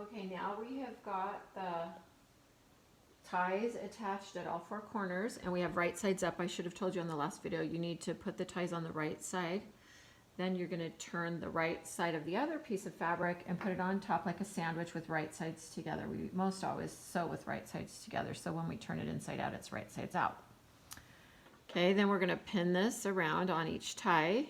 Okay, now we have got the ties attached at all four corners, and we have right sides up. I should have told you on the last video, you need to put the ties on the right side. Then you're going to turn the right side of the other piece of fabric and put it on top like a sandwich with right sides together. We most always sew with right sides together, so when we turn it inside out, it's right sides out. Okay, then we're going to pin this around on each tie.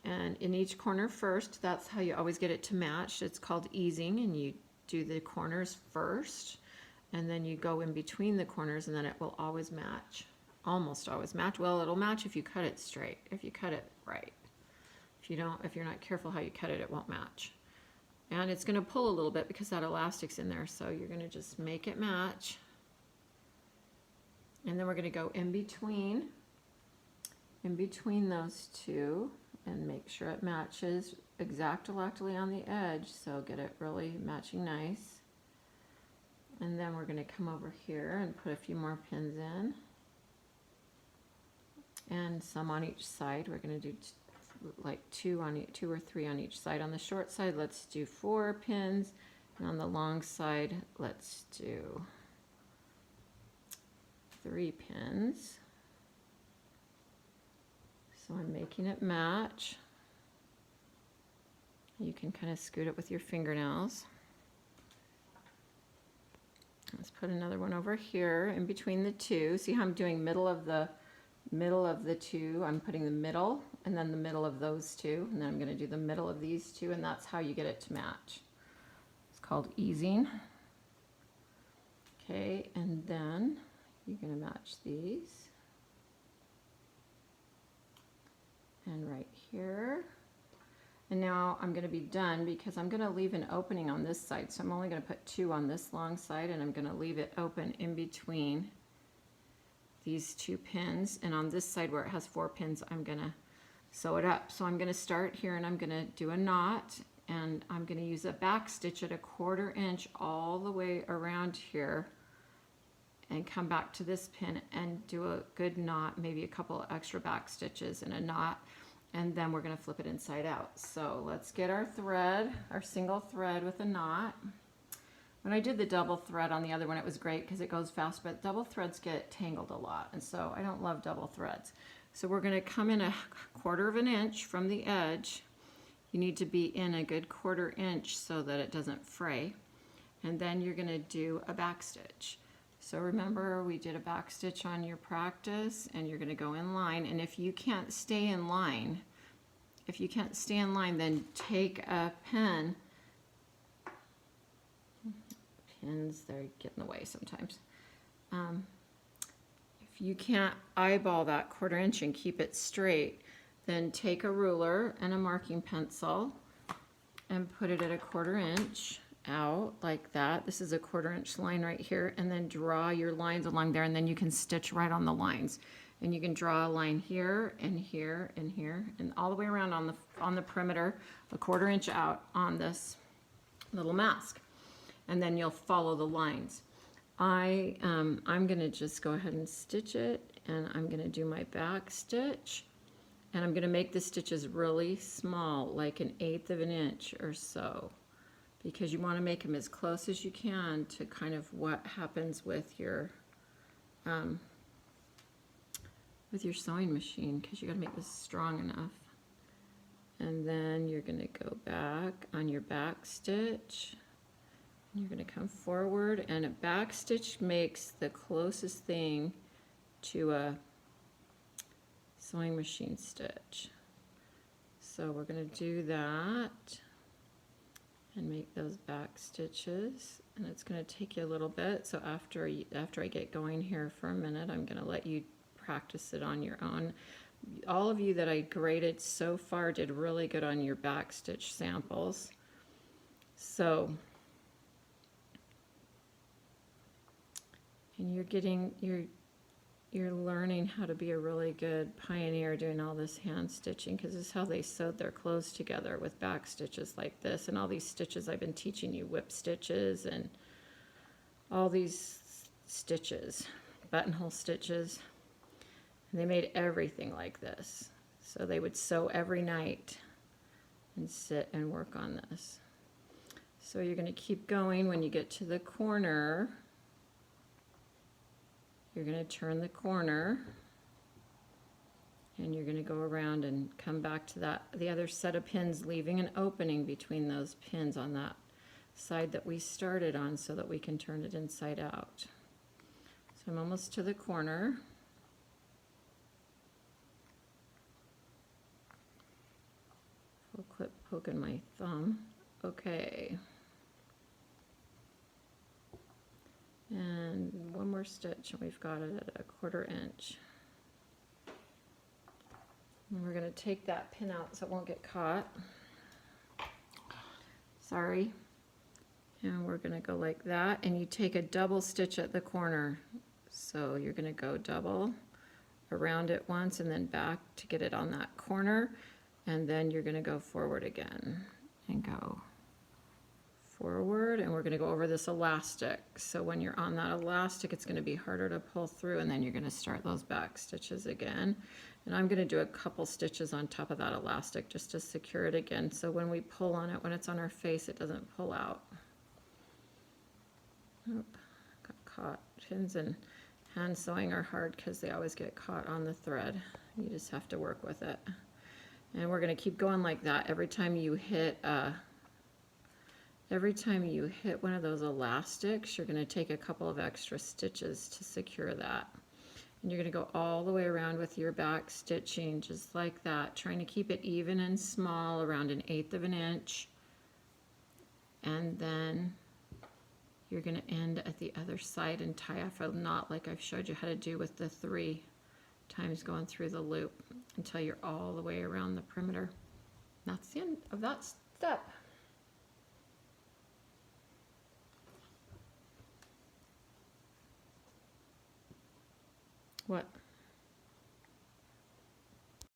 And in each corner first, that's how you always get it to match. It's called easing, and you do the corners first, and then you go in between the corners, and then it will always match. Almost always match. Well, it'll match if you cut it straight, if you cut it right. If you're not careful how you cut it, it won't match. And it's going to pull a little bit because that elastic's in there, so you're going to just make it match. And then we're going to go in between those two and make sure it matches exactly on the edge, so get it really matching nice. And then we're going to come over here and put a few more pins in, and some on each side. We're going to do like two or three on each side. On the short side, let's do 4 pins, and on the long side, let's do 3 pins. So I'm making it match. You can kind of scoot it with your fingernails. Let's put another one over here in between the two. See how I'm doing middle of the two? I'm putting the middle and then the middle of those two, and then I'm going to do the middle of these two, and that's how you get it to match. It's called easing. Okay, and then you're going to match these. And right here. And now I'm going to be done because I'm going to leave an opening on this side. So I'm only going to put 2 on this long side, and I'm going to leave it open in between these 2 pins. And on this side where it has 4 pins, I'm going to sew it up. So I'm going to start here, and I'm going to do a knot, and I'm going to use a back stitch at 1/4 inch all the way around here, and come back to this pin and do a good knot, maybe a couple extra back stitches and a knot, and then we're going to flip it inside out. So let's get our thread, our single thread with a knot. When I did the double thread on the other one, it was great because it goes fast, but double threads get tangled a lot, and so I don't love double threads. So we're going to come in 1/4 inch from the edge. You need to be in a good 1/4 inch so that it doesn't fray, and then you're going to do a back stitch. So remember, we did a back stitch on your practice, and you're going to go in line. And if you can't stay in line, then take a pen. Pins, they're getting in the way sometimes. If you can't eyeball that 1/4 inch and keep it straight, then take a ruler and a marking pencil and put it at 1/4 inch out like that. This is a 1/4 inch line right here, and then draw your lines along there, and then you can stitch right on the lines. And you can draw a line here and here and here and all the way around on the perimeter, 1/4 inch out on this little mask, and then you'll follow the lines. I'm going to just go ahead and stitch it, and I'm going to do my back stitch, and I'm going to make the stitches really small, like 1/8 of an inch or so, because you want to make them as close as you can to kind of what happens with your sewing machine, because you got to make this strong enough. And then you're going to go back on your back stitch. You're going to come forward, and a back stitch makes the closest thing to a sewing machine stitch. So we're going to do that and make those back stitches, and it's going to take you a little bit. So after I get going here for a minute, I'm going to let you practice it on your own. All of you that I graded so far did really good on your back stitch samples. So, and you're learning how to be a really good pioneer doing all this hand stitching, because this is how they sewed their clothes together, with back stitches like this, and all these stitches I've been teaching you, whip stitches and all these stitches, buttonhole stitches. And they made everything like this. So they would sew every night and sit and work on this. So you're going to keep going. When you get to the corner, you're going to turn the corner, and you're going to go around and come back to the other set of pins, leaving an opening between those pins on that side that we started on so that we can turn it inside out. So I'm almost to the corner. Full clip poking my thumb. Okay. And one more stitch, and we've got it at 1/4 inch. And we're going to take that pin out so it won't get caught. Sorry. And we're going to go like that, and you take a double stitch at the corner. So you're going to go double around it once and then back to get it on that corner, and then you're going to go forward again and go forward, and we're going to go over this elastic. So when you're on that elastic, it's going to be harder to pull through, and then you're going to start those back stitches again. And I'm going to do a couple stitches on top of that elastic just to secure it again, so when we pull on it, when it's on our face, it doesn't pull out. Oop, got caught. Pins and hand sewing are hard because they always get caught on the thread. You just have to work with it. And we're going to keep going like that. Every time you hit one of those elastics, you're going to take a couple of extra stitches to secure that. And you're going to go all the way around with your back stitching just like that, trying to keep it even and small, around 1/8 of an inch. And then you're going to end at the other side and tie off a knot like I've showed you how to do with the 3 times going through the loop until you're all the way around the perimeter. That's the end of that step. What?